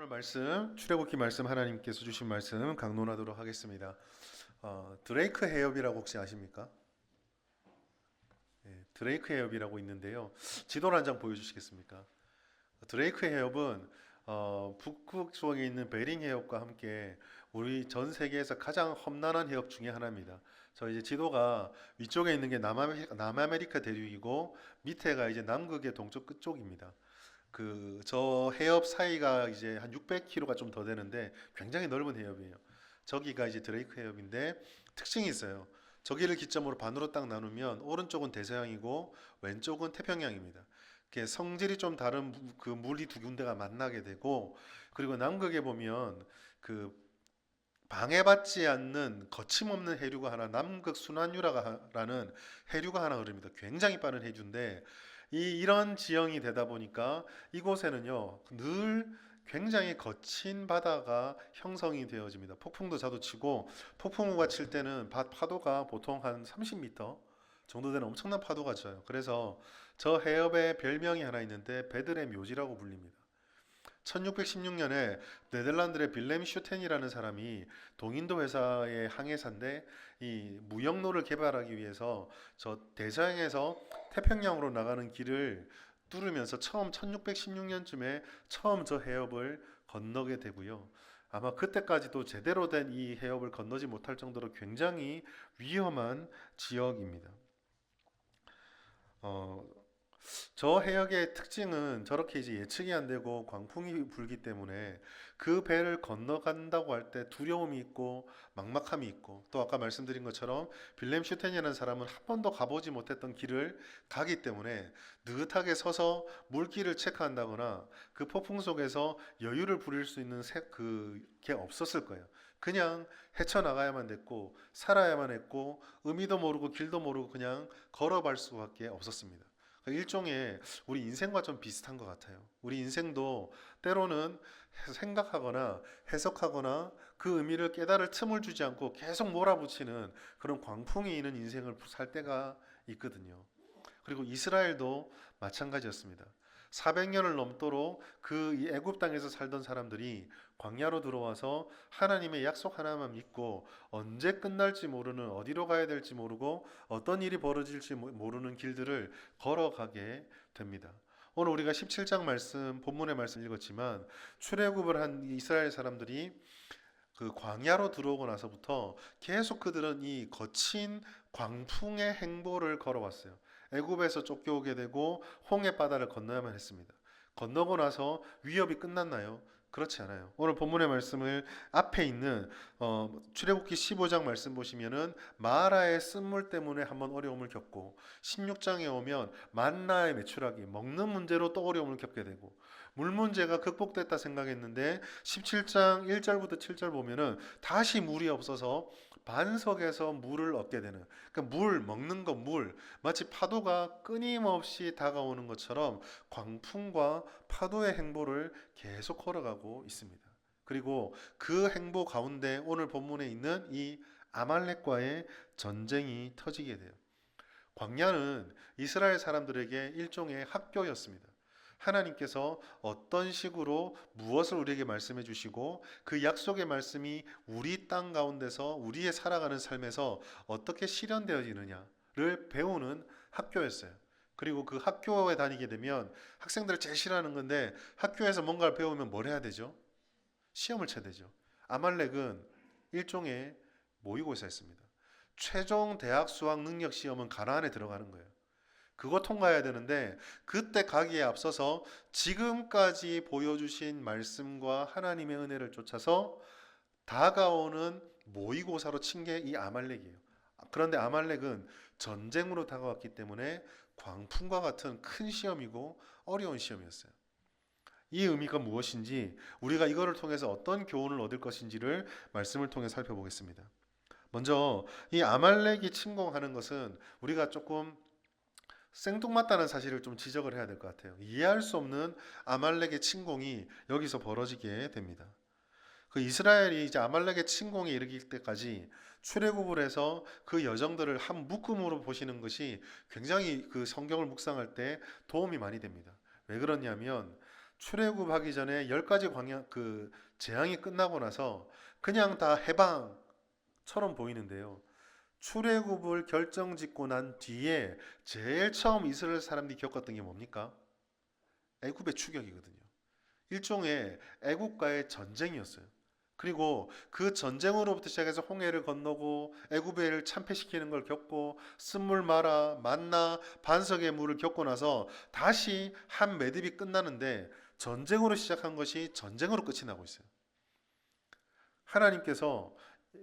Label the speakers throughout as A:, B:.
A: 오늘 말씀 출애굽기 말씀 하나님께서 주신 말씀 강론하도록 하겠습니다. 드레이크 해협이라고 혹시 아십니까? 네, 드레이크 해협이라고 있는데요. 지도를 한 장 보여주시겠습니까? 드레이크 해협은 북극 쪽에 있는 베링 해협과 함께 우리 전 세계에서 가장 험난한 해협 중에 하나입니다. 저 이제 지도가 위쪽에 있는 게 남아메리카 대륙이고 밑에가 이제 남극의 동쪽 끝쪽입니다. 저 해협 사이가 이제 한 600km가 좀 더 되는데 굉장히 넓은 해협이에요. 저기가 이제 드레이크 해협인데 특징이 있어요. 저기를 기점으로 반으로 딱 나누면 오른쪽은 대서양이고 왼쪽은 태평양입니다. 이렇게 성질이 좀 다른 그 물이 두 군데가 만나게 되고, 그리고 남극에 보면 그 방해받지 않는 거침없는 해류가 하나, 남극 순환유라는 해류가 하나 흐릅니다. 굉장히 빠른 해류인데 이런 지형이 되다 보니까 이곳에는요 늘 굉장히 거친 바다가 형성이 되어집니다. 폭풍도 자주 치고, 폭풍우가 칠 때는 파도가 보통 한 30m 정도 되는 엄청난 파도가 쳐요. 그래서 저 해협에 별명이 하나 있는데 베들의 묘지라고 불립니다. 1616년에 네덜란드의 빌렘 슈텐이라는 사람이 동인도 회사의 항해사인데 이 무역로를 개발하기 위해서 저 대서양에서 태평양으로 나가는 길을 뚫으면서 처음 1616년쯤에 처음 저 해협을 건너게 되고요. 아마 그때까지도 제대로 된 이 해협을 건너지 못할 정도로 굉장히 위험한 지역입니다. 어, 저 해역의 특징은 저렇게 이제 예측이 안 되고 광풍이 불기 때문에 그 배를 건너간다고 할 때 두려움이 있고 막막함이 있고, 또 아까 말씀드린 것처럼 빌렘 슈텐이라는 사람은 한 번도 가보지 못했던 길을 가기 때문에 느긋하게 서서 물길을 체크한다거나 그 폭풍 속에서 여유를 부릴 수 있는 그게 없었을 거예요. 그냥 헤쳐나가야만 됐고 살아야만 했고 의미도 모르고 길도 모르고 그냥 걸어갈 수밖에 없었습니다. 일종의 우리 인생과 좀 비슷한 것 같아요. 우리 인생도 때로는 생각하거나 해석하거나 그 의미를 깨달을 틈을 주지 않고 계속 몰아붙이는 그런 광풍이 있는 인생을 살 때가 있거든요. 그리고 이스라엘도 마찬가지였습니다. 400년을 넘도록 그 애굽 땅에서 살던 사람들이 광야로 들어와서 하나님의 약속 하나만 믿고 언제 끝날지 모르는, 어디로 가야 될지 모르고 어떤 일이 벌어질지 모르는 길들을 걸어가게 됩니다. 오늘 우리가 17장 말씀, 본문의 말씀 읽었지만 출애굽을 한 이스라엘 사람들이 그 광야로 들어오고 나서부터 계속 그들은 이 거친 광풍의 행보를 걸어왔어요. 애굽에서 쫓겨오게 되고 홍해 바다를 건너야만 했습니다. 건너고 나서 위협이 끝났나요? 그렇지 않아요. 오늘 본문의 말씀을 앞에 있는 출애굽기 15장 말씀 보시면은 마라의 쓴물 때문에 한번 어려움을 겪고, 16장에 오면 만나의 메추라기 먹는 문제로 또 어려움을 겪게 되고, 물 문제가 극복됐다 생각했는데 17장 1절부터 7절 보면은 다시 물이 없어서 반석에서 물을 얻게 되는, 그러니까 물 먹는 거, 물 마치 파도가 끊임없이 다가오는 것처럼 광풍과 파도의 행보를 계속 걸어가고 있습니다. 그리고 그 행보 가운데 오늘 본문에 있는 이 아말렉과의 전쟁이 터지게 돼요. 광야는 이스라엘 사람들에게 일종의 학교였습니다. 하나님께서 어떤 식으로 무엇을 우리에게 말씀해 주시고 그 약속의 말씀이 우리 땅 가운데서 우리의 살아가는 삶에서 어떻게 실현되어지느냐를 배우는 학교였어요. 그리고 그 학교에 다니게 되면 학생들을 제일 싫어하는 건데, 학교에서 뭔가를 배우면 뭘 해야 되죠? 시험을 쳐야 되죠. 아말렉은 일종의 모의고사였습니다. 최종 대학 수학 능력 시험은 가나안에 들어가는 거예요. 그거 통과해야 되는데 그때 가기에 앞서서 지금까지 보여주신 말씀과 하나님의 은혜를 쫓아서 다가오는 모의고사로 친 게 이 아말렉이에요. 그런데 아말렉은 전쟁으로 다가왔기 때문에 광풍과 같은 큰 시험이고 어려운 시험이었어요. 이 의미가 무엇인지, 우리가 이거를 통해서 어떤 교훈을 얻을 것인지를 말씀을 통해 살펴보겠습니다. 먼저 이 아말렉이 침공하는 것은 우리가 조금 생뚱맞다는 사실을 좀 지적을 해야 될 것 같아요. 이해할 수 없는 아말렉의 침공이 여기서 벌어지게 됩니다. 그 이스라엘이 이제 아말렉의 침공에 이르길 때까지 출애굽을 해서 그 여정들을 한 묶음으로 보시는 것이 굉장히 그 성경을 묵상할 때 도움이 많이 됩니다. 왜 그러냐면 출애굽하기 전에 10가지 광야 재앙이 끝나고 나서 그냥 다 해방처럼 보이는데요. 출애굽을 결정짓고 난 뒤에 제일 처음 이스라엘 사람들이 겪었던 게 뭡니까? 애굽의 추격이거든요. 일종의 애국과의 전쟁이었어요. 그리고 그 전쟁으로부터 시작해서 홍해를 건너고 애굽을 참패시키는 걸 겪고 쓴물 마라 만나 반석의 물을 겪고 나서 다시 한 매듭이 끝나는데 전쟁으로 시작한 것이 전쟁으로 끝이 나고 있어요. 하나님께서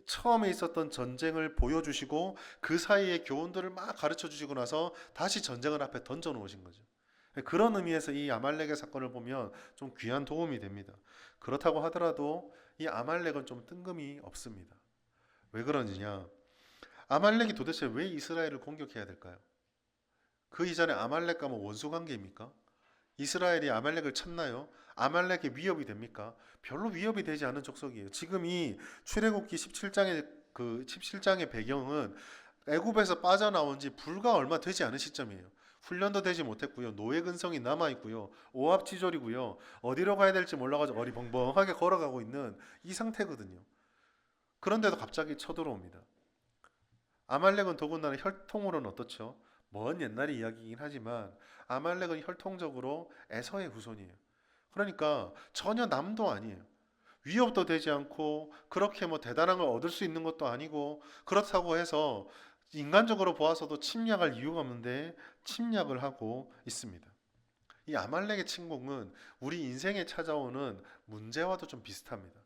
A: 처음에 있었던 전쟁을 보여주시고 그 사이의 교훈들을 막 가르쳐 주시고 나서 다시 전쟁을 앞에 던져 놓으신 거죠. 그런 의미에서 이 아말렉의 사건을 보면 좀 귀한 도움이 됩니다. 그렇다고 하더라도 이 아말렉은 좀 뜬금이 없습니다. 왜 그런지냐? 아말렉이 도대체 왜 이스라엘을 공격해야 될까요? 그 이전에 아말렉과 뭐 원수 관계입니까? 이스라엘이 아말렉을 쳤나요? 아말렉의 위협이 됩니까? 별로 위협이 되지 않은 족속이에요. 지금 이 출애굽기 17장의 배경은 애굽에서 빠져나온 지 불과 얼마 되지 않은 시점이에요. 훈련도 되지 못했고요. 노예 근성이 남아 있고요. 오합지졸이고요. 어디로 가야 될지 몰라가지고 어리벙벙하게 걸어가고 있는 이 상태거든요. 그런데도 갑자기 쳐들어옵니다. 아말렉은 더군다나 혈통으로는 어떻죠? 먼 옛날의 이야기이긴 하지만 아말렉은 혈통적으로 에서의 후손이에요. 그러니까 전혀 남도 아니에요. 위협도 되지 않고 그렇게 뭐 대단한 걸 얻을 수 있는 것도 아니고 그렇다고 해서 인간적으로 보아서도 침략할 이유가 없는데 침략을 하고 있습니다. 이 아말렉의 침공은 우리 인생에 찾아오는 문제와도 좀 비슷합니다.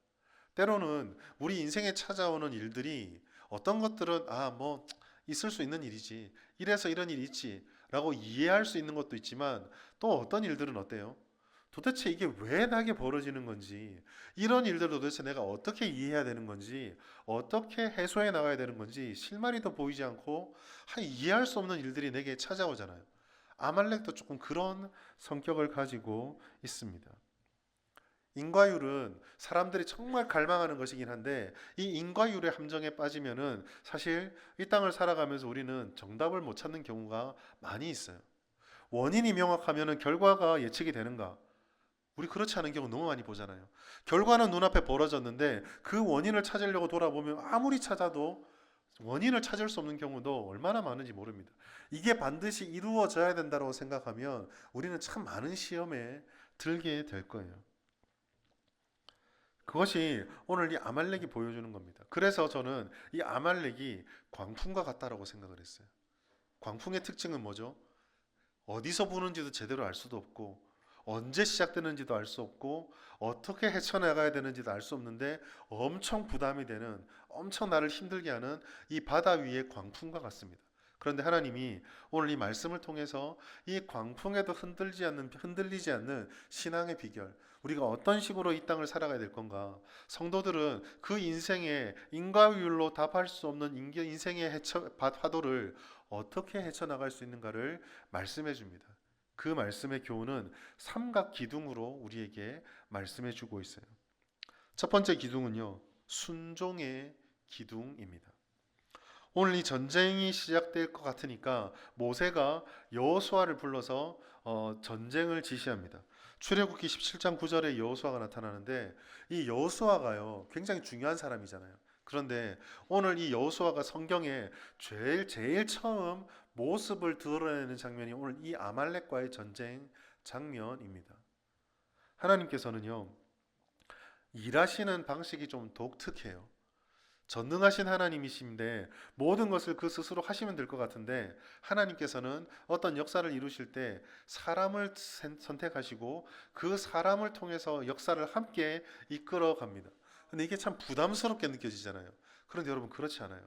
A: 때로는 우리 인생에 찾아오는 일들이 어떤 것들은 뭐 있을 수 있는 일이지 이래서 이런 일이 있지 라고 이해할 수 있는 것도 있지만 또 어떤 일들은 어때요? 도대체 이게 왜 나에게 벌어지는 건지 이런 일들을 도대체 내가 어떻게 이해해야 되는 건지 어떻게 해소해 나가야 되는 건지 실마리도 보이지 않고 이해할 수 없는 일들이 내게 찾아오잖아요. 아말렉도 조금 그런 성격을 가지고 있습니다. 인과율은 사람들이 정말 갈망하는 것이긴 한데 이 인과율의 함정에 빠지면은 사실 이 땅을 살아가면서 우리는 정답을 못 찾는 경우가 많이 있어요. 원인이 명확하면은 결과가 예측이 되는가? 우리 그렇지 않은 경우 너무 많이 보잖아요. 결과는 눈앞에 벌어졌는데 그 원인을 찾으려고 돌아보면 아무리 찾아도 원인을 찾을 수 없는 경우도 얼마나 많은지 모릅니다. 이게 반드시 이루어져야 된다고 생각하면 우리는 참 많은 시험에 들게 될 거예요. 그것이 오늘 이 아말렉이 보여주는 겁니다. 그래서 저는 이 아말렉이 광풍과 같다라고 생각을 했어요. 광풍의 특징은 뭐죠? 어디서 부는지도 제대로 알 수도 없고 언제 시작되는지도 알 수 없고 어떻게 헤쳐나가야 되는지도 알 수 없는데 엄청 부담이 되는 엄청 나를 힘들게 하는 이 바다 위의 광풍과 같습니다. 그런데 하나님이 오늘 이 말씀을 통해서 이 광풍에도 흔들리지 않는 신앙의 비결, 우리가 어떤 식으로 이 땅을 살아가야 될 건가? 성도들은 그 인생의 인과율로 답할 수 없는 인생의 파도를 어떻게 헤쳐나갈 수 있는가를 말씀해 줍니다. 그 말씀의 교훈은 삼각 기둥으로 우리에게 말씀해 주고 있어요. 첫 번째 기둥은요, 순종의 기둥입니다. 오늘 이 전쟁이 시작될 것 같으니까 모세가 여호수아를 불러서 전쟁을 지시합니다. 출애굽기 17장 9절에 여호수아가 나타나는데 이 여호수아가요 굉장히 중요한 사람이잖아요. 그런데 오늘 이 여호수아가 성경에 제일 처음 모습을 드러내는 장면이 오늘 이 아말렉과의 전쟁 장면입니다. 하나님께서는요 일하시는 방식이 좀 독특해요. 전능하신 하나님이신데 모든 것을 그 스스로 하시면 될 것 같은데 하나님께서는 어떤 역사를 이루실 때 사람을 선택하시고 그 사람을 통해서 역사를 함께 이끌어 갑니다. 근데 이게 참 부담스럽게 느껴지잖아요. 그런데 여러분 그렇지 않아요.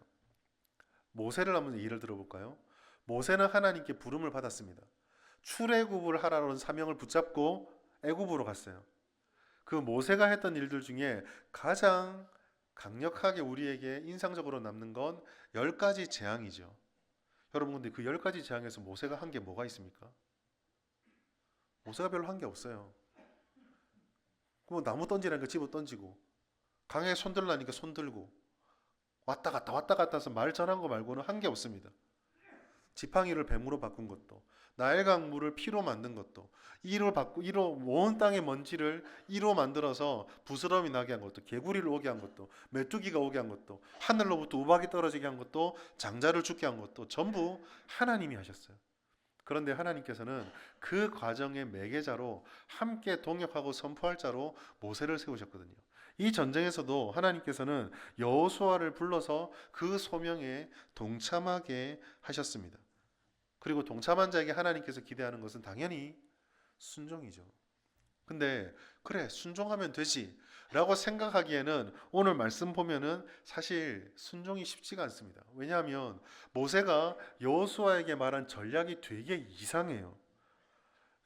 A: 모세를 한번 예를 들어볼까요? 모세는 하나님께 부름을 받았습니다. 출애굽을 하라는 사명을 붙잡고 애굽으로 갔어요. 그 모세가 했던 일들 중에 가장 강력하게 우리에게 인상적으로 남는 건 10가지 재앙이죠. 여러분 근데 그 10가지 재앙에서 모세가 한 게 뭐가 있습니까? 모세가 별로 한 게 없어요. 뭐 나무 던지라니까 집어 던지고 강에 손 들라니까 손 들고 왔다 갔다 해서 말 전한 거 말고는 한 게 없습니다. 지팡이를 뱀으로 바꾼 것도, 나일강 물을 피로 만든 것도, 이로 온 땅의 먼지를 이로 만들어서 부스럼이 나게 한 것도, 개구리를 오게 한 것도, 메뚜기가 오게 한 것도, 하늘로부터 우박이 떨어지게 한 것도, 장자를 죽게 한 것도 전부 하나님이 하셨어요. 그런데 하나님께서는 그 과정의 매개자로 함께 동역하고 선포할 자로 모세를 세우셨거든요. 이 전쟁에서도 하나님께서는 여호수아를 불러서 그 소명에 동참하게 하셨습니다. 그리고 동참한 자에게 하나님께서 기대하는 것은 당연히 순종이죠. 근데 그래 순종하면 되지 라고 생각하기에는 오늘 말씀 보면은 사실 순종이 쉽지가 않습니다. 왜냐하면 모세가 여호수아에게 말한 전략이 되게 이상해요.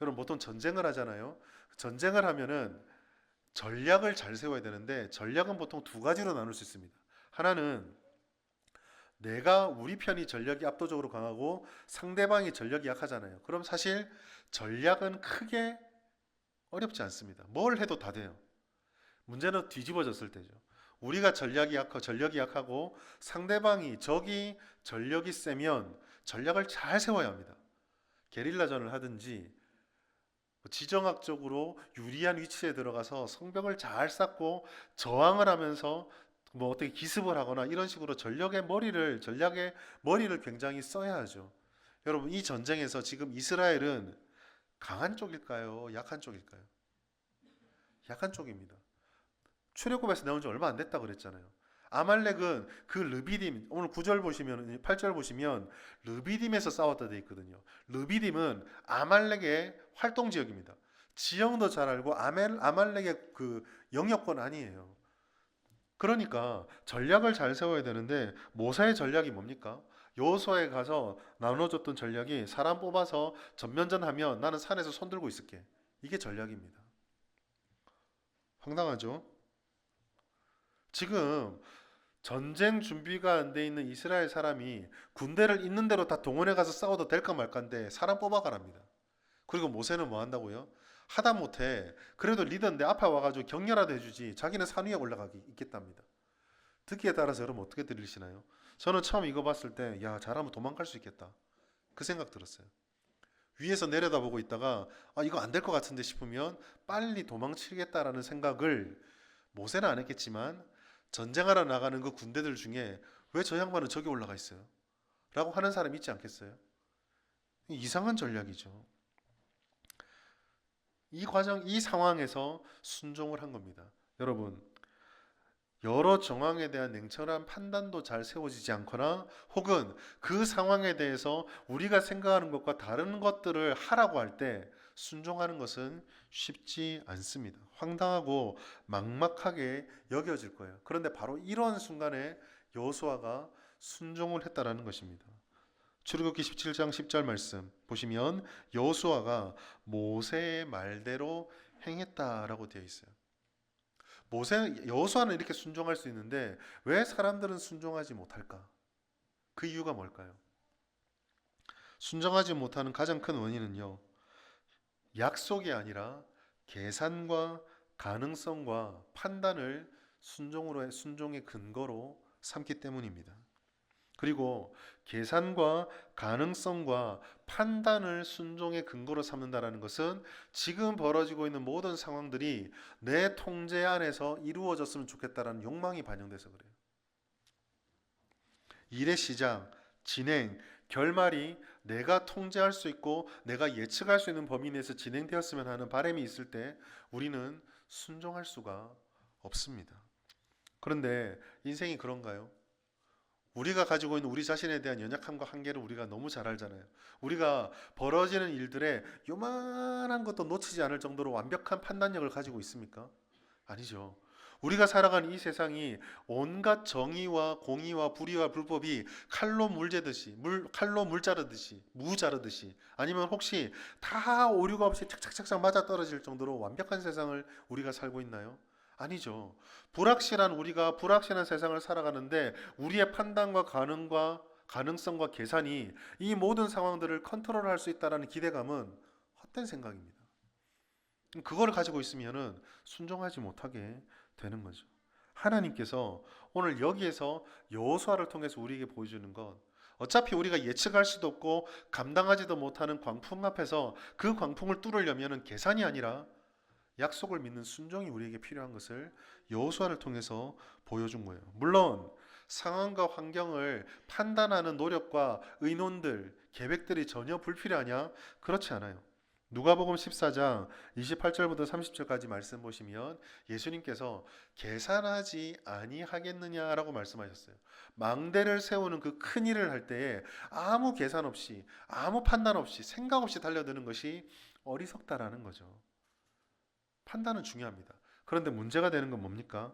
A: 여러분 보통 전쟁을 하잖아요. 전쟁을 하면은 전략을 잘 세워야 되는데 전략은 보통 두 가지로 나눌 수 있습니다. 하나는 내가 우리 편이 전력이 압도적으로 강하고 상대방이 전력이 약하잖아요. 그럼 사실 전략은 크게 어렵지 않습니다. 뭘 해도 다 돼요. 문제는 뒤집어졌을 때죠. 우리가 전력이 약하고 상대방이 적이 전력이 세면 전략을 잘 세워야 합니다. 게릴라전을 하든지 지정학적으로 유리한 위치에 들어가서 성벽을 잘 쌓고 저항을 하면서 뭐 어떻게 기습을 하거나 이런 식으로 전략의 머리를 굉장히 써야 하죠. 여러분 이 전쟁에서 지금 이스라엘은 강한 쪽일까요? 약한 쪽일까요? 약한 쪽입니다. 출애굽에서 나온 지 얼마 안 됐다 그랬잖아요. 아말렉은 그 르비딤 오늘 9절 보시면 8절 보시면 르비딤에서 싸웠다 돼 있거든요. 르비딤은 아말렉의 활동 지역입니다. 지형도 잘 알고 아말렉의 그 영역권 아니에요. 그러니까 전략을 잘 세워야 되는데 모세의 전략이 뭡니까? 여호수아에 가서 나눠줬던 전략이 사람 뽑아서 전면전하면 나는 산에서 손 들고 있을게. 이게 전략입니다. 황당하죠? 지금 전쟁 준비가 안 돼 있는 이스라엘 사람이 군대를 있는 대로 다 동원해 가서 싸워도 될까 말까인데 사람 뽑아가랍니다. 그리고 모세는 뭐 한다고요? 하다못해 그래도 리더인데 앞에 와가지고 격려라도 해주지 자기는 산 위에 올라가기 있겠답니다. 듣기에 따라서 여러분 어떻게 들리시나요? 저는 처음 이거 봤을 때 야 잘하면 도망갈 수 있겠다 그 생각 들었어요. 위에서 내려다보고 있다가 아 이거 안 될 것 같은데 싶으면 빨리 도망치겠다라는 생각을 모세는 안 했겠지만 전쟁하러 나가는 그 군대들 중에 왜 저 양반은 저기 올라가 있어요? 라고 하는 사람이 있지 않겠어요? 이상한 전략이죠. 이 상황에서 순종을 한 겁니다. 여러분, 여러 정황에 대한 냉철한 판단도 잘 세워지지 않거나 혹은 그 상황에 대해서 우리가 생각하는 것과 다른 것들을 하라고 할 때 순종하는 것은 쉽지 않습니다. 황당하고 막막하게 여겨질 거예요. 그런데 바로 이런 순간에 여호수아가 순종을 했다라는 것입니다. 출애굽기 17장 10절 말씀 보시면 여호수아가 모세의 말대로 행했다라고 되어 있어요. 여호수아는 이렇게 순종할 수 있는데 왜 사람들은 순종하지 못할까? 그 이유가 뭘까요? 순종하지 못하는 가장 큰 원인은요. 약속이 아니라 계산과 가능성과 판단을 순종의 근거로 삼기 때문입니다. 그리고 계산과 가능성과 판단을 순종의 근거로 삼는다는 것은 지금 벌어지고 있는 모든 상황들이 내 통제 안에서 이루어졌으면 좋겠다는 욕망이 반영돼서 그래요. 일의 시작, 진행, 결말이 내가 통제할 수 있고 내가 예측할 수 있는 범위 내에서 진행되었으면 하는 바람이 있을 때 우리는 순종할 수가 없습니다. 그런데 인생이 그런가요? 우리가 가지고 있는 우리 자신에 대한 연약함과 한계를 우리가 너무 잘 알잖아요. 우리가 벌어지는 일들에 요만한 것도 놓치지 않을 정도로 완벽한 판단력을 가지고 있습니까? 아니죠. 우리가 살아가는 이 세상이 온갖 정의와 공의와 불의와 불법이 칼로 물 자르듯이 무 자르듯이 아니면 혹시 다 오류가 없이 착착착착 맞아 떨어질 정도로 완벽한 세상을 우리가 살고 있나요? 아니죠. 우리가 불확실한 세상을 살아가는데 우리의 판단과 가능성과 계산이 이 모든 상황들을 컨트롤할 수 있다는 기대감은 헛된 생각입니다. 그걸 가지고 있으면은 순종하지 못하게 되는 거죠. 하나님께서 오늘 여기에서 여호수아를 통해서 우리에게 보여주는 것 어차피 우리가 예측할 수도 없고 감당하지도 못하는 광풍 앞에서 그 광풍을 뚫으려면 계산이 아니라 약속을 믿는 순종이 우리에게 필요한 것을 여호수아를 통해서 보여준 거예요. 물론 상황과 환경을 판단하는 노력과 의논들, 계획들이 전혀 불필요하냐? 그렇지 않아요. 누가복음 14장 28절부터 30절까지 말씀 보시면 예수님께서 계산하지 아니하겠느냐라고 말씀하셨어요. 망대를 세우는 그 큰 일을 할 때에 아무 계산 없이, 아무 판단 없이, 생각 없이 달려드는 것이 어리석다라는 거죠. 판단은 중요합니다. 그런데 문제가 되는 건 뭡니까?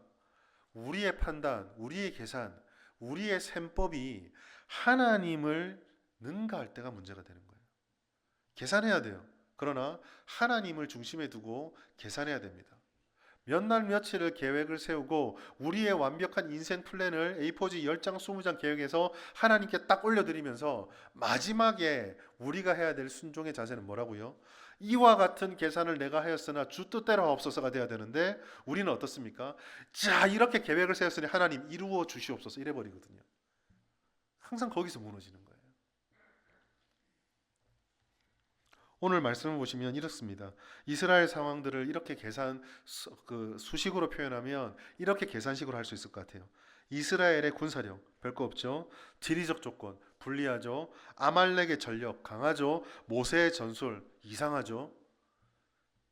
A: 우리의 판단, 우리의 계산, 우리의 셈법이 하나님을 능가할 때가 문제가 되는 거예요. 계산해야 돼요. 그러나 하나님을 중심에 두고 계산해야 됩니다. 몇 날 며칠을 계획을 세우고 우리의 완벽한 인생 플랜을 A4지 10장 20장 계획해서 하나님께 딱 올려드리면서 마지막에 우리가 해야 될 순종의 자세는 뭐라고요? 이와 같은 계산을 내가 하였으나 주 뜻대로 하옵소서가 돼야 되는데 우리는 어떻습니까? 자, 이렇게 계획을 세웠으니 하나님 이루어 주시옵소서 이래 버리거든요. 항상 거기서 무너지는 거예요. 오늘 말씀을 보시면 이렇습니다. 이스라엘 상황들을 이렇게 수식으로 표현하면 이렇게 계산식으로 할 수 있을 것 같아요. 이스라엘의 군사력 별거 없죠. 지리적 조건 불리하죠. 아말렉의 전력 강하죠. 모세의 전술 이상하죠.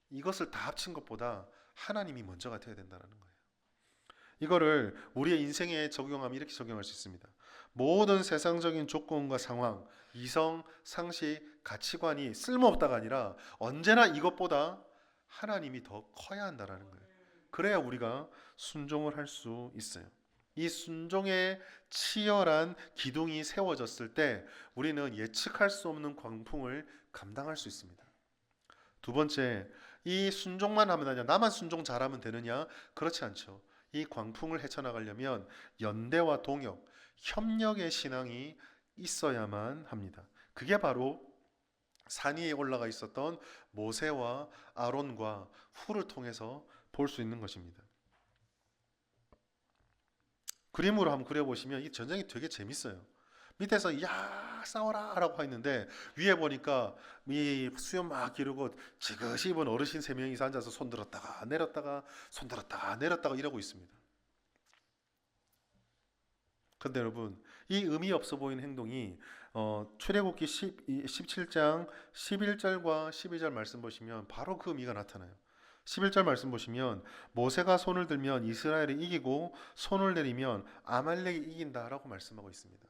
A: 이것을 다 합친 것보다 하나님이 먼저가 되어야 된다는 거예요. 이거를 우리의 인생에 적용하면 이렇게 적용할 수 있습니다. 모든 세상적인 조건과 상황, 이성, 상식, 가치관이 쓸모없다가 아니라 언제나 이것보다 하나님이 더 커야 한다는 거예요. 그래야 우리가 순종을 할 수 있어요. 이 순종의 치열한 기둥이 세워졌을 때 우리는 예측할 수 없는 광풍을 감당할 수 있습니다. 두 번째, 이 순종만 하면 되냐? 나만 순종 잘하면 되느냐? 그렇지 않죠. 이 광풍을 헤쳐나가려면 연대와 동역, 협력의 신앙이 있어야만 합니다. 그게 바로 산 위에 올라가 있었던 모세와 아론과 훌을 통해서 볼 수 있는 것입니다. 그림으로 한번 그려보시면 이 전쟁이 되게 재밌어요. 밑에서 야 싸워라 라고 했는데 위에 보니까 이 수염 막 기르고 지그시 입은 어르신 3명이서 앉아서 손 들었다가 내렸다가 손 들었다가 내렸다가 이러고 있습니다. 근데 여러분 이 의미 없어 보이는 행동이 출애굽기 17장 11절과 12절 말씀 보시면 바로 그 의미가 나타나요. 11절 말씀 보시면 모세가 손을 들면 이스라엘이 이기고 손을 내리면 아말렉이 이긴다라고 말씀하고 있습니다.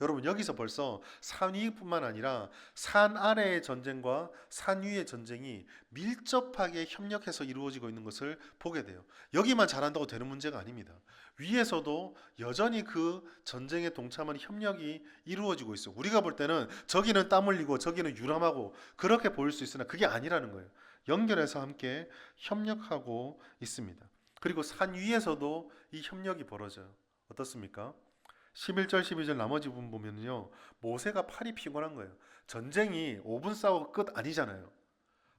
A: 여러분 여기서 벌써 산 위뿐만 아니라 산 아래의 전쟁과 산 위의 전쟁이 밀접하게 협력해서 이루어지고 있는 것을 보게 돼요. 여기만 잘한다고 되는 문제가 아닙니다. 위에서도 여전히 그 전쟁에 동참하는 협력이 이루어지고 있어요. 우리가 볼 때는 저기는 땀 흘리고 저기는 유람하고 그렇게 보일 수 있으나 그게 아니라는 거예요. 연결해서 함께 협력하고 있습니다. 그리고 산 위에서도 이 협력이 벌어져요. 어떻습니까? 11절 12절 나머지 부분 보면요 모세가 팔이 피곤한 거예요. 전쟁이 5분 싸우고 끝 아니잖아요.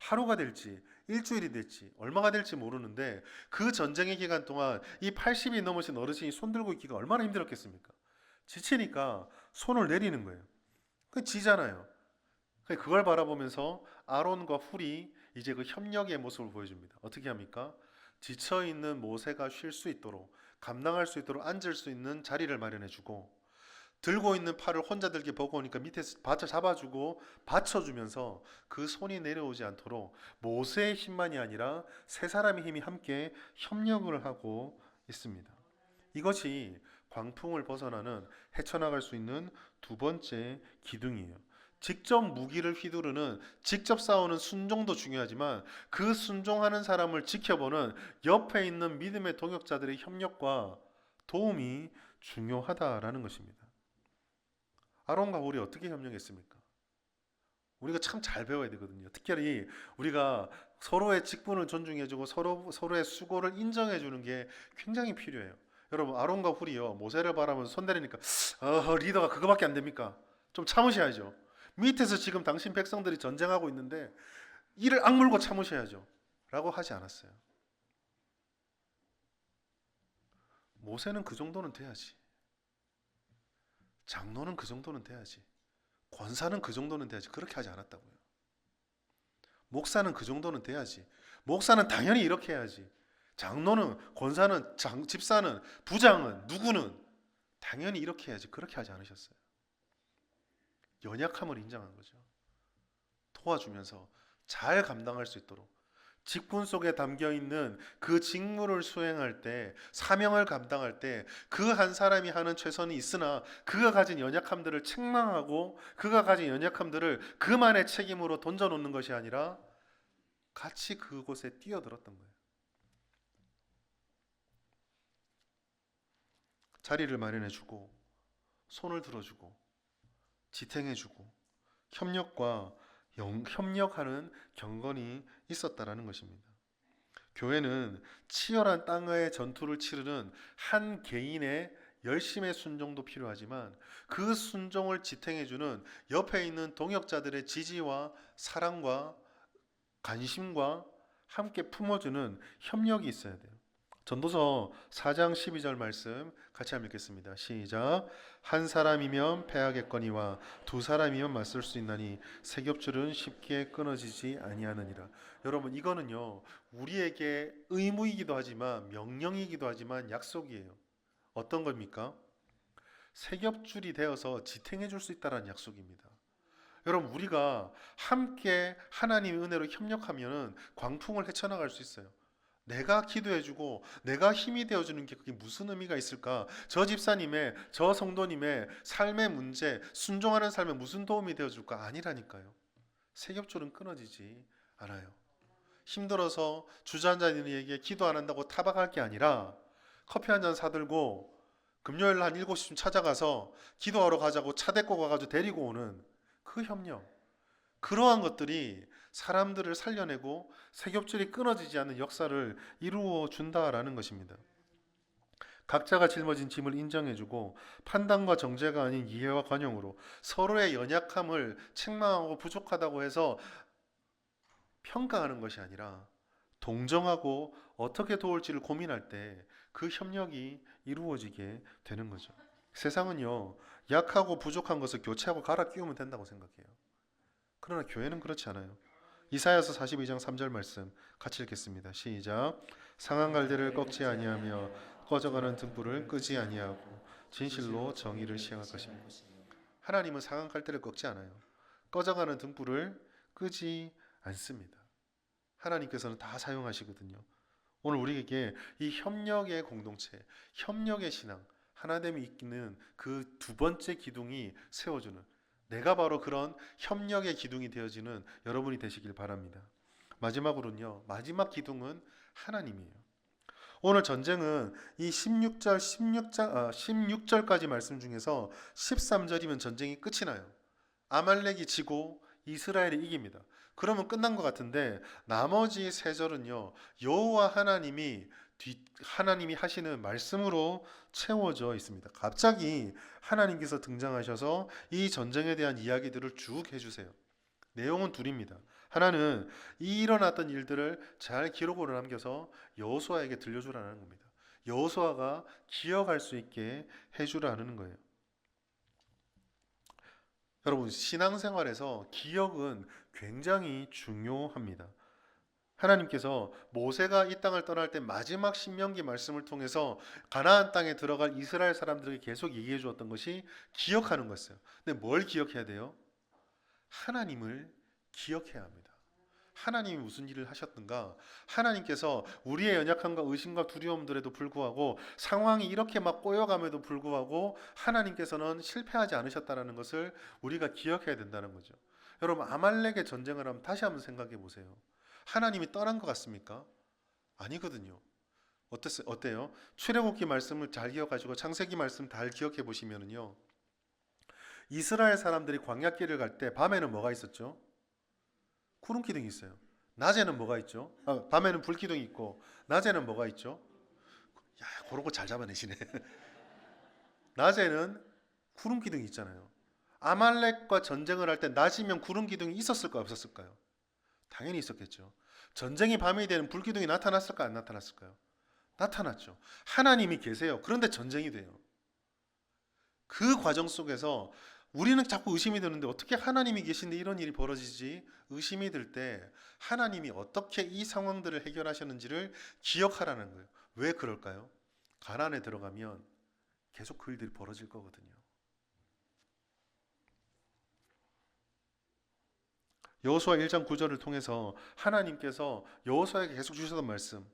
A: 하루가 될지 일주일이 될지 얼마가 될지 모르는데 그 전쟁의 기간 동안 이 80이 넘으신 어르신이 손 들고 있기가 얼마나 힘들었겠습니까? 지치니까 손을 내리는 거예요. 그 지잖아요. 그걸 바라보면서 아론과 훌이 이제 그 협력의 모습을 보여줍니다. 어떻게 합니까? 지쳐있는 모세가 쉴 수 있도록 감당할 수 있도록 앉을 수 있는 자리를 마련해주고 들고 있는 팔을 혼자 들기 버거우니까 밑에서 밭을 잡아주고 받쳐주면서 그 손이 내려오지 않도록 모세의 힘만이 아니라 세 사람의 힘이 함께 협력을 하고 있습니다. 이것이 광풍을 벗어나는 헤쳐나갈 수 있는 두 번째 기둥이에요. 직접 무기를 휘두르는 직접 싸우는 순종도 중요하지만 그 순종하는 사람을 지켜보는 옆에 있는 믿음의 동역자들의 협력과 도움이 중요하다라는 것입니다. 아론과 홀이 어떻게 협력했습니까? 우리가 참 잘 배워야 되거든요. 특별히 우리가 서로의 직분을 존중해주고 서로의 수고를 인정해주는 게 굉장히 필요해요. 여러분 아론과 훌이요 모세를 바라보면서 손 내리니까 리더가 그거밖에 안 됩니까? 좀 참으셔야죠. 밑에서 지금 당신 백성들이 전쟁하고 있는데 이를 악물고 참으셔야죠 라고 하지 않았어요. 모세는 그 정도는 돼야지. 장로는 그 정도는 돼야지. 권사는 그 정도는 돼야지. 그렇게 하지 않았다고요. 목사는 그 정도는 돼야지. 목사는 당연히 이렇게 해야지. 장로는, 권사는, 집사는, 부장은, 누구는 당연히 이렇게 해야지. 그렇게 하지 않으셨어요. 연약함을 인정한 거죠. 도와주면서 잘 감당할 수 있도록. 직분 속에 담겨 있는 그 직무를 수행할 때, 사명을 감당할 때, 그 한 사람이 하는 최선이 있으나 그가 가진 연약함들을 책망하고 그가 가진 연약함들을 그만의 책임으로 던져놓는 것이 아니라 같이 그곳에 뛰어들었던 거예요. 자리를 마련해주고, 손을 들어주고, 지탱해주고, 협력하는 경건이 있었다라는 것입니다. 교회는 치열한 땅의 전투를 치르는 한 개인의 열심의 순종도 필요하지만 그 순종을 지탱해주는 옆에 있는 동역자들의 지지와 사랑과 관심과 함께 품어주는 협력이 있어야 돼요. 전도서 4장 12절 말씀 같이 한번 읽겠습니다. 시작. 한 사람이면 패하겠거니와 두 사람이면 맞설 수 있나니 세 겹줄은 쉽게 끊어지지 아니하느니라. 여러분, 이거는요, 우리에게 의무이기도 하지만 명령이기도 하지만 약속이에요. 어떤 겁니까? 세 겹줄이 되어서 지탱해 줄 수 있다는 약속입니다. 여러분, 우리가 함께 하나님의 은혜로 협력하면 광풍을 헤쳐나갈 수 있어요. 내가 기도해주고 내가 힘이 되어주는 게 그게 무슨 의미가 있을까? 저 집사님의, 저 성도님의 삶의 문제, 순종하는 삶에 무슨 도움이 되어줄까? 아니라니까요. 세겹줄은 끊어지지 않아요. 힘들어서 주저앉아있는 기도 안 한다고 타박할 게 아니라 커피 한 잔 사들고 금요일 한 7시쯤 찾아가서 기도하러 가자고 차 데리고 가가지고 데리고 오는 그 협력. 그러한 것들이 사람들을 살려내고 세겹줄이 끊어지지 않는 역사를 이루어 준다라는 것입니다. 각자가 짊어진 짐을 인정해주고 판단과 정죄가 아닌 이해와 관용으로 서로의 연약함을 책망하고 부족하다고 해서 평가하는 것이 아니라 동정하고 어떻게 도울지를 고민할 때 그 협력이 이루어지게 되는 거죠. 세상은요, 약하고 부족한 것을 교체하고 갈아 끼우면 된다고 생각해요. 그러나 교회는 그렇지 않아요. 이사야서 42장 3절 말씀 같이 읽겠습니다. 시작. 상한 갈대를 꺾지 아니하며 꺼져가는 등불을 끄지 아니하고 진실로 정의를 시행할 것입니다. 하나님은 상한 갈대를 꺾지 않아요. 꺼져가는 등불을 끄지 않습니다. 하나님께서는 다 사용하시거든요. 오늘 우리에게 이 협력의 공동체, 협력의 신앙, 하나됨이 있는 그 두 번째 기둥이 세워주는, 내가 바로 그런 협력의 기둥이 되어지는 여러분이 되시길 바랍니다. 마지막으로는요, 마지막 기둥은 하나님이에요. 오늘 전쟁은 이 16절까지 말씀 중에서 13절이면 전쟁이 끝이 나요. 아말렉이 지고 이스라엘이 이깁니다. 그러면 끝난 것 같은데 나머지 세 절은요, 여호와 하나님이 하시는 말씀으로 채워져 있습니다. 갑자기 하나님께서 등장하셔서 이 전쟁에 대한 이야기들을 쭉 해주세요. 내용은 둘입니다. 하나는 이 일어났던 일들을 잘 기록으로 남겨서 여호수아에게 들려주라는 겁니다. 여호수아가 기억할 수 있게 해주라는 거예요. 여러분, 신앙생활에서 기억은 굉장히 중요합니다. 하나님께서 모세가 이 땅을 떠날 때 마지막 신명기 말씀을 통해서 가나안 땅에 들어갈 이스라엘 사람들에게 계속 얘기해 주었던 것이 기억하는 것이에요. 근데 뭘 기억해야 돼요? 하나님을 기억해야 합니다. 하나님이 무슨 일을 하셨던가, 하나님께서 우리의 연약함과 의심과 두려움들에도 불구하고 상황이 이렇게 막 꼬여감에도 불구하고 하나님께서는 실패하지 않으셨다는 것을 우리가 기억해야 된다는 거죠. 여러분, 아말렉의 전쟁을 하면 다시 한번 생각해 보세요. 하나님이 떠난 것 같습니까? 아니거든요. 어때요? 출애굽기 말씀을 잘 기억하시고 창세기 말씀 잘 기억해 보시면은요, 이스라엘 사람들이 광야길을 갈 때 밤에는 뭐가 있었죠? 구름 기둥이 있어요. 낮에는 뭐가 있죠? 밤에는 불 기둥이 있고 낮에는 뭐가 있죠? 야, 그런 거 잘 잡아내시네. 낮에는 구름 기둥이 있잖아요. 아말렉과 전쟁을 할 때 낮이면 구름 기둥이 있었을까요, 없었을까요? 당연히 있었겠죠. 전쟁이 밤이 되는 불 기둥이 나타났을까요, 안 나타났을까요? 나타났죠. 하나님이 계세요. 그런데 전쟁이 돼요. 그 과정 속에서 우리는 자꾸 의심이 드는데 어떻게 하나님이 계신데 이런 일이 벌어지지? 의심이 들 때 하나님이 어떻게 이 상황들을 해결하셨는지를 기억하라는 거예요. 왜 그럴까요? 가난에 들어가면 계속 그 일들이 벌어질 거거든요. 여호수아 1장 9절을 통해서 하나님께서 여호수아에게 계속 주셨던 말씀,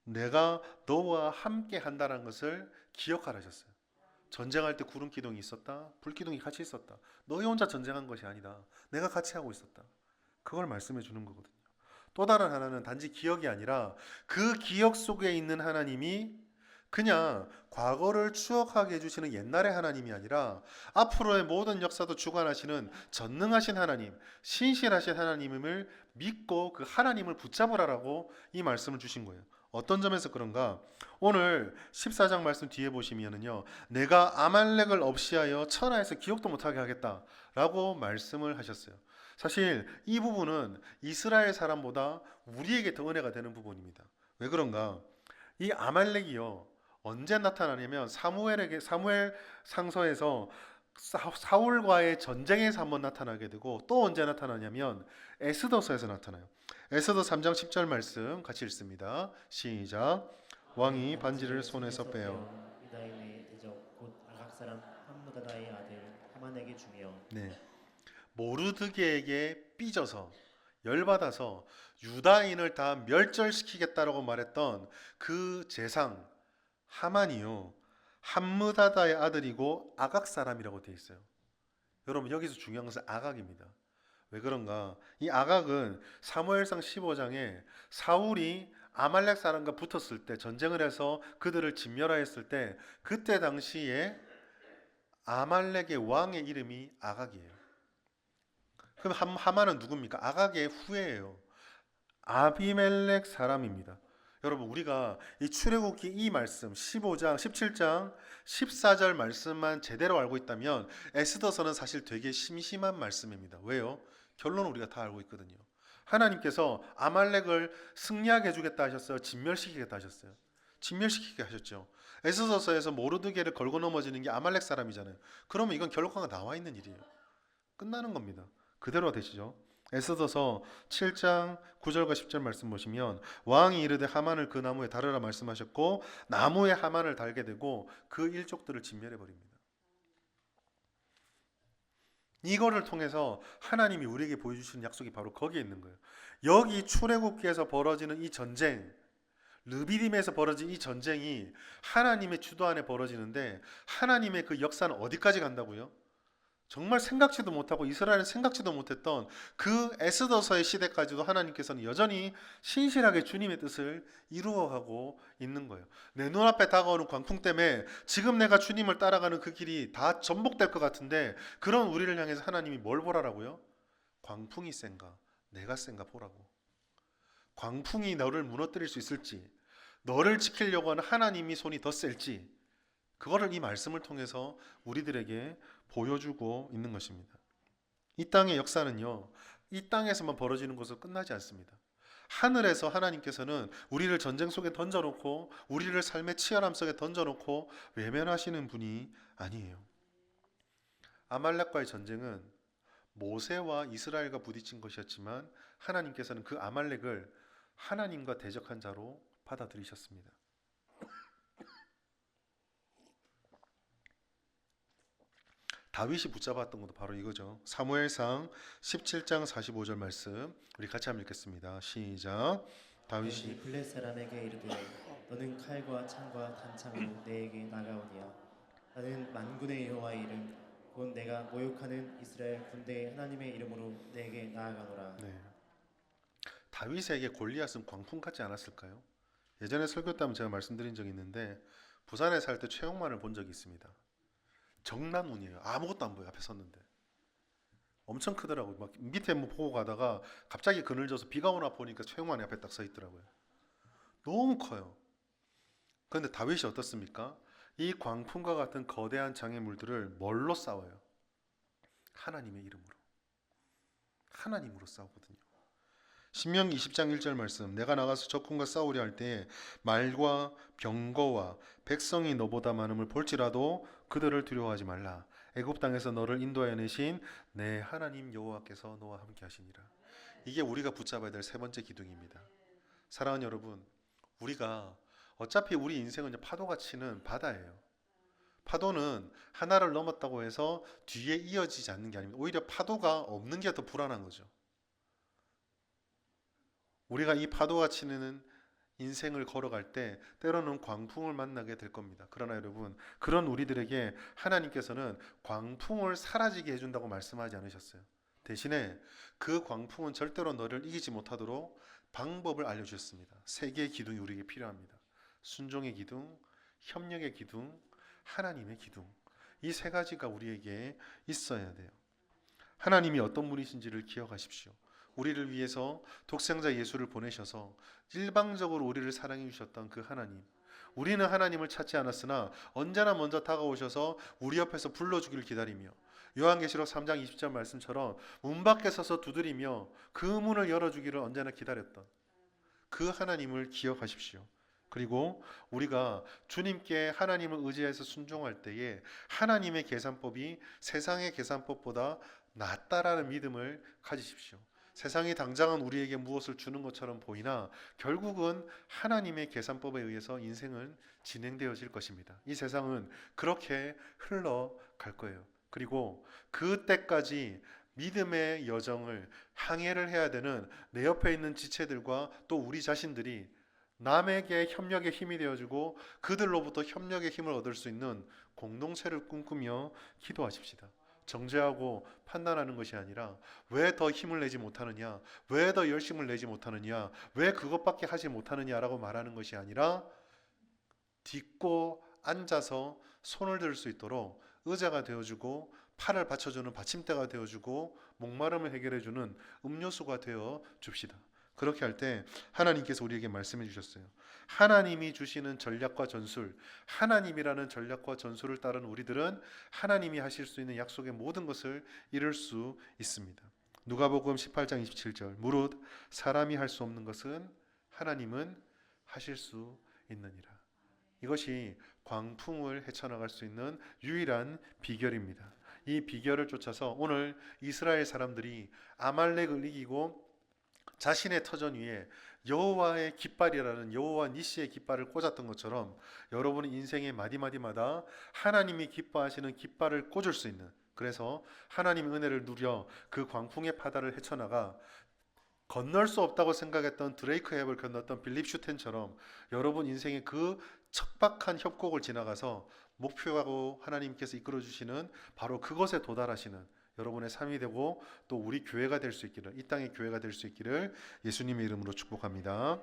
A: 내가 너와 함께 한다는 것을 기억하라 하셨어요. 전쟁할 때 구름 기둥이 있었다. 불 기둥이 같이 있었다. 너희 혼자 전쟁한 것이 아니다. 내가 같이 하고 있었다. 그걸 말씀해 주는 거거든요. 또 다른 하나는 단지 기억이 아니라 그 기억 속에 있는 하나님이 그냥 과거를 추억하게 해주시는 옛날의 하나님이 아니라 앞으로의 모든 역사도 주관하시는 전능하신 하나님, 신실하신 하나님을 믿고 그 하나님을 붙잡으라라고 이 말씀을 주신 거예요. 어떤 점에서 그런가? 오늘 14장 말씀 뒤에 보시면은요, 내가 아말렉을 없이하여 천하에서 기억도 못하게 하겠다라고 말씀을 하셨어요. 사실 이 부분은 이스라엘 사람보다 우리에게 더 은혜가 되는 부분입니다. 왜 그런가? 이 아말렉이요, 언제 나타나냐면 사무엘 상서에서 사울과의 전쟁에서 한번 나타나게 되고, 또 언제 나타나냐면 에스더서에서 나타나요. 에스더 3장 10절 말씀 같이 읽습니다. 시작. 왕이 반지를 손에서 빼어
B: 유다인의 대적 곧 아각 사람 함므다다의 아들 하만에게 주며
A: 네, 모르드게에게 삐져서 열받아서 유다인을 다 멸절시키겠다라고 말했던 그 제상 하만이요, 함므다다의 아들이고 아각 사람이라고 되어 있어요. 여러분, 여기서 중요한 것은 아각입니다. 왜 그런가? 이 아각은 사무엘상 15장에 사울이 아말렉 사람과 붙었을 때, 전쟁을 해서 그들을 진멸하였을 때, 그때 당시에 아말렉의 왕의 이름이 아각이에요. 그럼 하만은 누굽니까? 아각의 후예예요. 아비멜렉 사람입니다. 여러분, 우리가 이 출애굽기 이 말씀 15장, 17장, 14절 말씀만 제대로 알고 있다면 에스더서는 사실 되게 심심한 말씀입니다. 왜요? 결론은 우리가 다 알고 있거든요. 하나님께서 아말렉을 승리하게 해주겠다 하셨어요? 진멸시키겠다 하셨어요? 진멸시키게 하셨죠. 에스더서에서 모르드게를 걸고 넘어지는 게 아말렉 사람이잖아요. 그러면 이건 결과가 나와 있는 일이에요. 끝나는 겁니다. 그대로 되시죠. 에스더서 7장 9절과 10절 말씀 보시면 왕이 이르되 하만을 그 나무에 달으라 말씀하셨고 나무에 하만을 달게 되고 그 일족들을 진멸해 버립니다. 이거를 통해서 하나님이 우리에게 보여주시는 약속이 바로 거기에 있는 거예요. 여기 출애굽기에서 벌어지는 이 전쟁, 르비딤에서 벌어진 이 전쟁이 하나님의 주도 안에 벌어지는데 하나님의 그 역사는 어디까지 간다고요? 정말 생각지도 못하고 이스라엘은 생각지도 못했던 그 에스더서의 시대까지도 하나님께서는 여전히 신실하게 주님의 뜻을 이루어가고 있는 거예요. 내 눈앞에 다가오는 광풍 때문에 지금 내가 주님을 따라가는 그 길이 다 전복될 것 같은데, 그런 우리를 향해서 하나님이 뭘 보라라고요? 광풍이 센가 내가 센가 보라고. 광풍이 너를 무너뜨릴 수 있을지, 너를 지키려고 하는 하나님이 손이 더 셀지, 그거를 이 말씀을 통해서 우리들에게 보여주고 있는 것입니다. 이 땅의 역사는요, 이 땅에서만 벌어지는 것으로 끝나지 않습니다. 하늘에서 하나님께서는 우리를 전쟁 속에 던져놓고 우리를 삶의 치열함 속에 던져놓고 외면하시는 분이 아니에요. 아말렉과의 전쟁은 모세와 이스라엘과 부딪힌 것이었지만 하나님께서는 그 아말렉을 하나님과 대적한 자로 받아들이셨습니다. 다윗이 붙잡았던 것도 바로 이거죠. 사무엘상 17장 45절 말씀 우리 같이 한번 읽겠습니다. 시작. 다윗이
B: 다윗이 블레 사람에게 이르되 너는 칼과 창과 단창으로 내게 나가오니야 나는 만군의 여호와의 이름 곧 내가 모욕하는 이스라엘 군대의 하나님의 이름으로 내게 나아가노라.
A: 네. 다윗에게 골리앗은 광풍 같지 않았을까요? 예전에 설교 때 제가 말씀드린 적이 있는데 부산에 살 때 최영만을 본 적이 있습니다. 정난운이에요. 아무것도 안 보여. 앞에 섰는데 엄청 크더라고요. 막 밑에 뭐 보고 가다가 갑자기 그늘져서 비가 오나 보니까 최영만이 앞에 딱 서 있더라고요. 너무 커요. 그런데 다윗이 어떻습니까? 이 광풍과 같은 거대한 장애물들을 뭘로 싸워요? 하나님의 이름으로. 하나님으로 싸우거든요. 신명기 20장 1절 말씀, 내가 나가서 적군과 싸우려 할 때에 말과 병거와 백성이 너보다 많음을 볼지라도 그들을 두려워하지 말라. 애굽 땅에서 너를 인도하여 내신 내 하나님 여호와께서 너와 함께 하시니라. 이게 우리가 붙잡아야 될 세 번째 기둥입니다. 사랑하는 여러분, 우리가 어차피 우리 인생은 파도가 치는 바다예요. 파도는 하나를 넘었다고 해서 뒤에 이어지지 않는 게 아닙니다. 오히려 파도가 없는 게 더 불안한 거죠. 우리가 이 파도가 치는 인생을 걸어갈 때 때로는 광풍을 만나게 될 겁니다. 그러나 여러분, 그런 우리들에게 하나님께서는 광풍을 사라지게 해준다고 말씀하지 않으셨어요. 대신에 그 광풍은 절대로 너를 이기지 못하도록 방법을 알려주셨습니다. 세 개의 기둥이 우리에게 필요합니다. 순종의 기둥, 협력의 기둥, 하나님의 기둥. 이 세 가지가 우리에게 있어야 돼요. 하나님이 어떤 분이신지를 기억하십시오. 우리를 위해서 독생자 예수를 보내셔서 일방적으로 우리를 사랑해 주셨던 그 하나님. 우리는 하나님을 찾지 않았으나 언제나 먼저 다가오셔서 우리 옆에서 불러주기를 기다리며, 요한계시록 3장 20절 말씀처럼 문 밖에 서서 두드리며 그 문을 열어주기를 언제나 기다렸던 그 하나님을 기억하십시오. 그리고 우리가 주님께 하나님을 의지해서 순종할 때에 하나님의 계산법이 세상의 계산법보다 낫다라는 믿음을 가지십시오. 세상이 당장은 우리에게 무엇을 주는 것처럼 보이나 결국은 하나님의 계산법에 의해서 인생은 진행되어질 것입니다. 이 세상은 그렇게 흘러갈 거예요. 그리고 그때까지 믿음의 여정을 항해를 해야 되는 내 옆에 있는 지체들과 또 우리 자신들이 남에게 협력의 힘이 되어주고 그들로부터 협력의 힘을 얻을 수 있는 공동체를 꿈꾸며 기도하십시다. 정죄하고 판단하는 것이 아니라 왜 더 힘을 내지 못하느냐, 왜 더 열심을 내지 못하느냐, 왜 그것밖에 하지 못하느냐라고 말하는 것이 아니라 딛고 앉아서 손을 들 수 있도록 의자가 되어주고 팔을 받쳐주는 받침대가 되어주고 목마름을 해결해주는 음료수가 되어 줍시다. 그렇게 할 때 하나님께서 우리에게 말씀해 주셨어요. 하나님이 주시는 전략과 전술, 하나님이라는 전략과 전술을 따른 우리들은 하나님이 하실 수 있는 약속의 모든 것을 이룰 수 있습니다. 누가복음 18장 27절, 무릇 사람이 할 수 없는 것은 하나님은 하실 수 있느니라. 이것이 광풍을 헤쳐나갈 수 있는 유일한 비결입니다. 이 비결을 쫓아서 오늘 이스라엘 사람들이 아말렉을 이기고 자신의 터전 위에 여호와의 깃발이라는 여호와 니시의 깃발을 꽂았던 것처럼 여러분의 인생의 마디마디마다 하나님이 기뻐하시는 깃발을 꽂을 수 있는, 그래서 하나님의 은혜를 누려 그 광풍의 바다를 헤쳐나가 건널 수 없다고 생각했던 드레이크 헵을 건넜던 빌립 슈텐처럼 여러분 인생의 그 척박한 협곡을 지나가서 목표하고 하나님께서 이끌어 주시는 바로 그것에 도달하시는 여러분의 삶이 되고 또 우리 교회가 될 수 있기를, 이 땅의 교회가 될 수 있기를 예수님의 이름으로 축복합니다.